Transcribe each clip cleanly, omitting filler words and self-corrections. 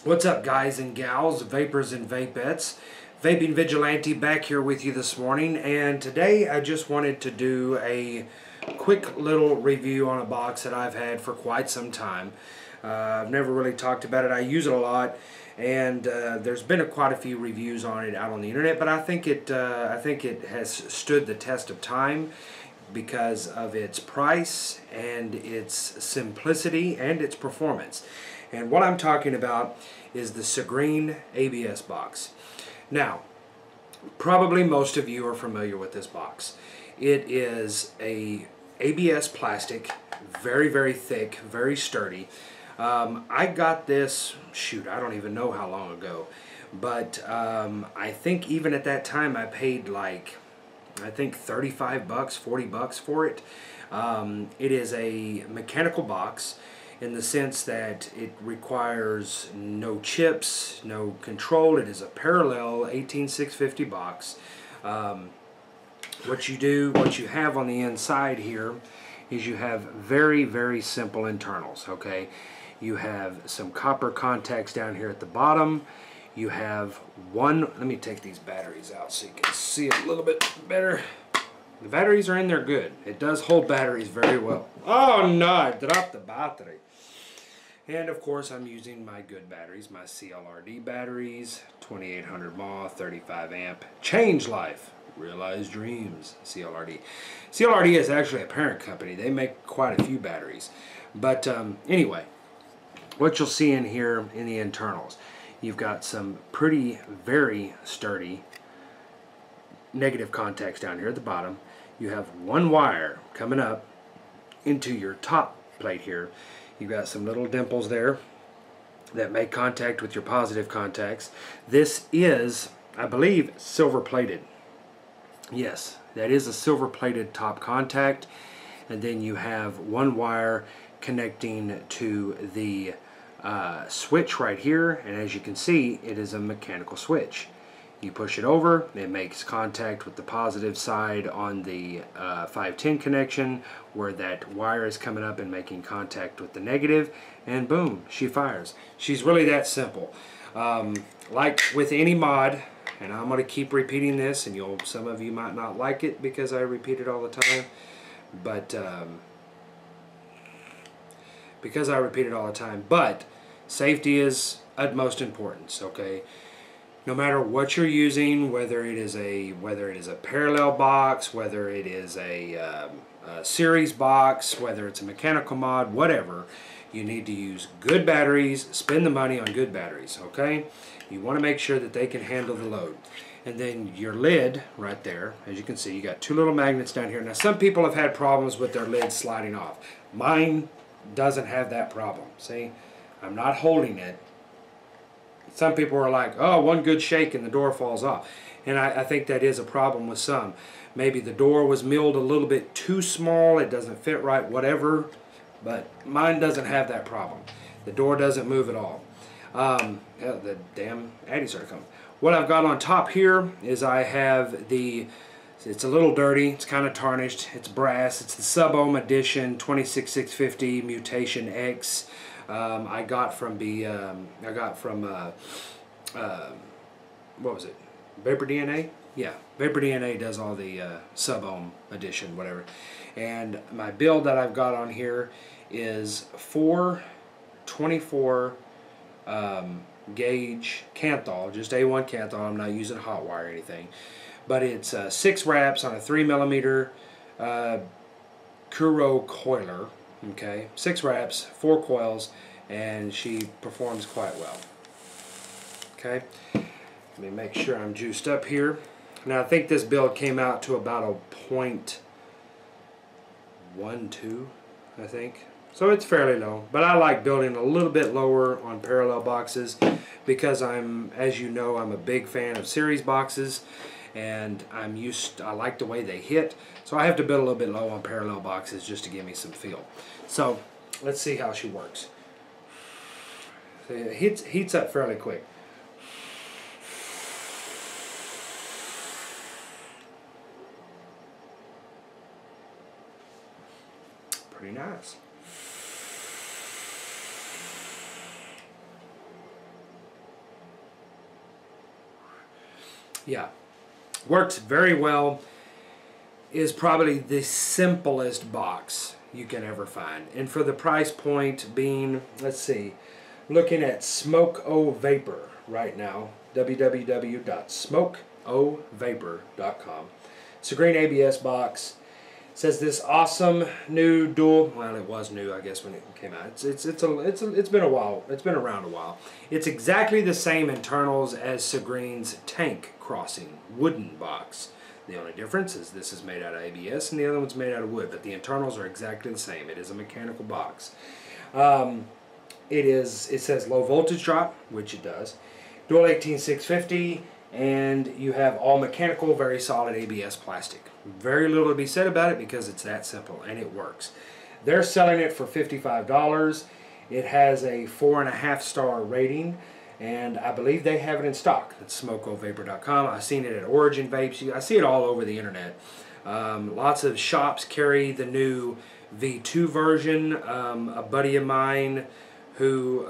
What's up, guys and gals, vapors and vapettes? Vaping Vigilante back here with you this morning, and today I just wanted to do a quick little review on a box that I've had for quite some time. I've never really talked about it. I use it a lot, and there's been quite a few reviews on it out on the internet, but I think it has stood the test of time because of its price and its simplicity and its performance. And what I'm talking about is the Segreen ABS box. Now, probably most of you are familiar with this box. It is a ABS plastic, very, very thick, very sturdy. I got this, shoot, I don't even know how long ago, but I think even at that time I paid like, I think 35 bucks, 40 bucks for it. It is a mechanical box in the sense that it requires no chips, no control. It is a parallel 18650 box. What you have on the inside here is you have very, very simple internals, okay? You have some copper contacts down here at the bottom. You have one, let me take these batteries out so you can see it a little bit better. The batteries are in there good. It does hold batteries very well. Oh no, I dropped the battery. And of course I'm using my good batteries, my CLRD batteries, 2800 mAh, 35 amp, change life, realize dreams, CLRD. CLRD is actually a parent company. They make quite a few batteries. But anyway, what you'll see in here in the internals, you've got some pretty, very sturdy negative contacts down here at the bottom. You have one wire coming up into your top plate here. You've got some little dimples there that make contact with your positive contacts. This is, I believe, silver plated. Yes, that is a silver plated top contact. And then you have one wire connecting to the switch right here, and as you can see, it is a mechanical switch. You push it over, it makes contact with the positive side on the 510 connection where that wire is coming up and making contact with the negative, and boom, she fires. She's really that simple. Like with any mod, and I'm going to keep repeating this, and some of you might not like it because I repeat it all the time, but because I repeat it all the time, but safety is utmost importance, okay? No matter what you're using, whether it is a parallel box, whether it is a series box, whether it's a mechanical mod, whatever, you need to use good batteries. Spend the money on good batteries, okay? You want to make sure that they can handle the load. And then your lid right there, as you can see, you got two little magnets down here. Now some people have had problems with their lid sliding off. Mine doesn't have that problem. See, I'm not holding it. Some people are like, oh, one good shake and the door falls off. And I think that is a problem with some. Maybe the door was milled a little bit too small, it doesn't fit right, whatever. But mine doesn't have that problem. The door doesn't move at all. The damn Addy started coming. What I've got on top here is I have it's a little dirty, it's kind of tarnished, it's brass, it's the Sub-Ohm Edition 26650 Mutation X. I got from what was it? Vapor DNA? Yeah, Vapor DNA does all the Sub-Ohm edition, whatever. And my build that I've got on here is 424 gauge Kanthal, just A1 Kanthal. I'm not using hot wire or anything, but it's 6 wraps on a 3mm Kuro coiler. Okay, 6 wraps, 4 coils, and she performs quite well. Okay, let me make sure I'm juiced up here. Now I think this build came out to about a 0.12, I think. So it's fairly low, but I like building a little bit lower on parallel boxes because as you know, I'm a big fan of series boxes, and I like the way they hit, so I have to build a little bit low on parallel boxes just to give me some feel. So let's see how she works. So it heats up fairly quick. Pretty nice. Yeah, works very well. Is probably the simplest box you can ever find. And for the price point being, let's see, looking at Smoke O Vapor right now, www.smokeovapor.com. It's a green ABS box. It says this awesome new dual. Well, it was new, I guess, when it came out. It's been a while. It's been around a while. It's exactly the same internals as Segreen's Tank Crossing wooden box. The only difference is this is made out of ABS and the other one's made out of wood, but the internals are exactly the same. It is a mechanical box. It says low voltage drop, which it does. Dual 18650, and you have all mechanical, very solid ABS plastic. Very little to be said about it because it's that simple and it works. They're selling it for $55. It has a 4.5-star rating. And I believe they have it in stock at smokeovapor.com. I've seen it at Origin Vapes. I see it all over the internet. Lots of shops carry the new V2 version. A buddy of mine who,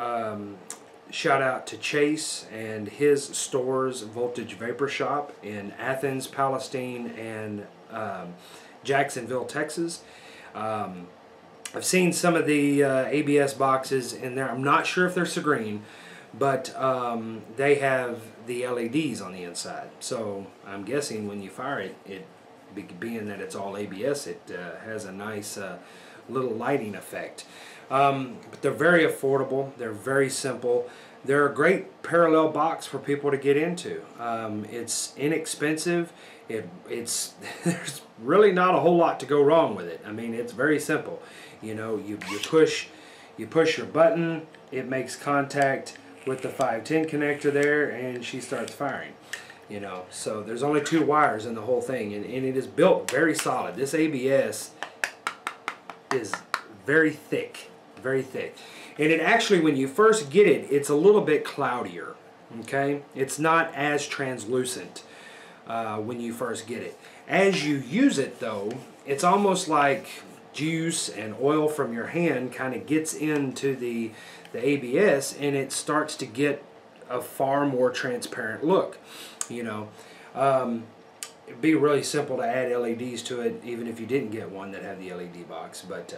shout out to Chase and his stores, Voltage Vapor Shop in Athens, Palestine, and Jacksonville, Texas. I've seen some of the ABS boxes in there. I'm not sure if they're Segreen, but they have the LEDs on the inside. So I'm guessing when you fire it, being that it's all ABS, it has a nice little lighting effect. But they're very affordable. They're very simple. They're a great parallel box for people to get into. It's inexpensive. There's really not a whole lot to go wrong with it. I mean, it's very simple. You know, you push your button, it makes contact with the 510 connector there, and she starts firing. You know, so there's only 2 wires in the whole thing, and it is built very solid. This ABS is very thick, very thick. And it actually, when you first get it, it's a little bit cloudier, okay? It's not as translucent when you first get it. As you use it, though, it's almost like juice and oil from your hand kind of gets into the ABS, and it starts to get a far more transparent look. You know, it'd be really simple to add LEDs to it, even if you didn't get one that had the LED box. But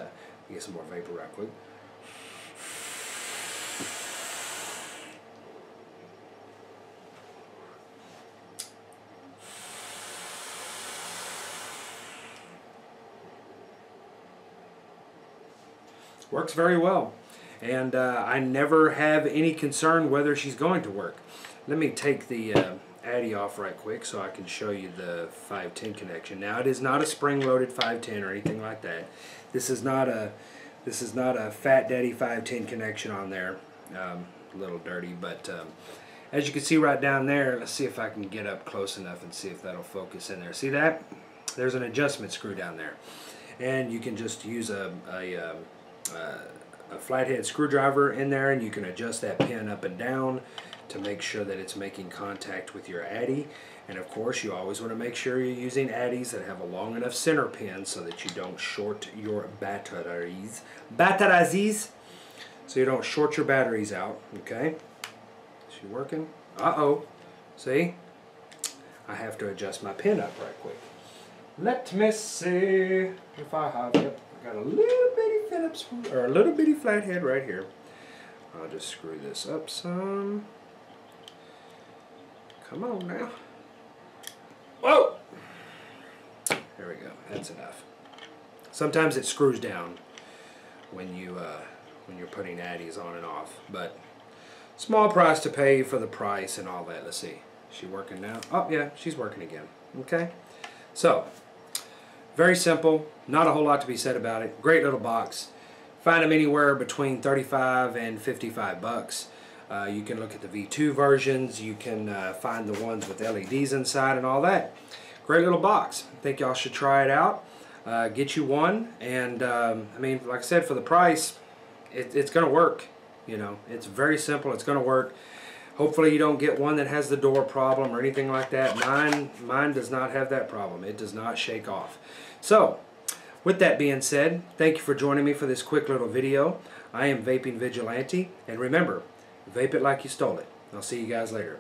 get some more vapor right quick. Works very well. And I never have any concern whether she's going to work. Let me take the Addy off right quick so I can show you the 510 connection. Now, it is not a spring-loaded 510 or anything like that. This is not a Fat Daddy 510 connection on there. A little dirty, but as you can see right down there, let's see if I can get up close enough and see if that'll focus in there. See that? There's an adjustment screw down there, and you can just use a flathead screwdriver in there, and you can adjust that pin up and down to make sure that it's making contact with your Addy. And of course, you always want to make sure you're using Addies that have a long enough center pin so that you don't short your batteries. So you don't short your batteries out, okay? Is she working? Uh-oh. See? I have to adjust my pin up right quick. Let me see if I have it. I got a little bitty Phillips, or a little bitty flathead right here. I'll just screw this up some. Come on now. Whoa! There we go. That's enough. Sometimes it screws down when you're putting Addies on and off, but small price to pay for the price and all that. Let's see. Is she working now? Oh yeah, she's working again. Okay. So, very simple. Not a whole lot to be said about it. Great little box. Find them anywhere between 35 and 55 bucks. You can look at the V2 versions. You can find the ones with LEDs inside and all that. Great little box. I think y'all should try it out. Get you one, and I mean, like I said, for the price, it's going to work. You know, it's very simple. It's going to work. Hopefully you don't get one that has the door problem or anything like that. Mine does not have that problem. It does not shake off. So, with that being said, thank you for joining me for this quick little video. I am Vaping Vigilante, and remember, vape it like you stole it. I'll see you guys later.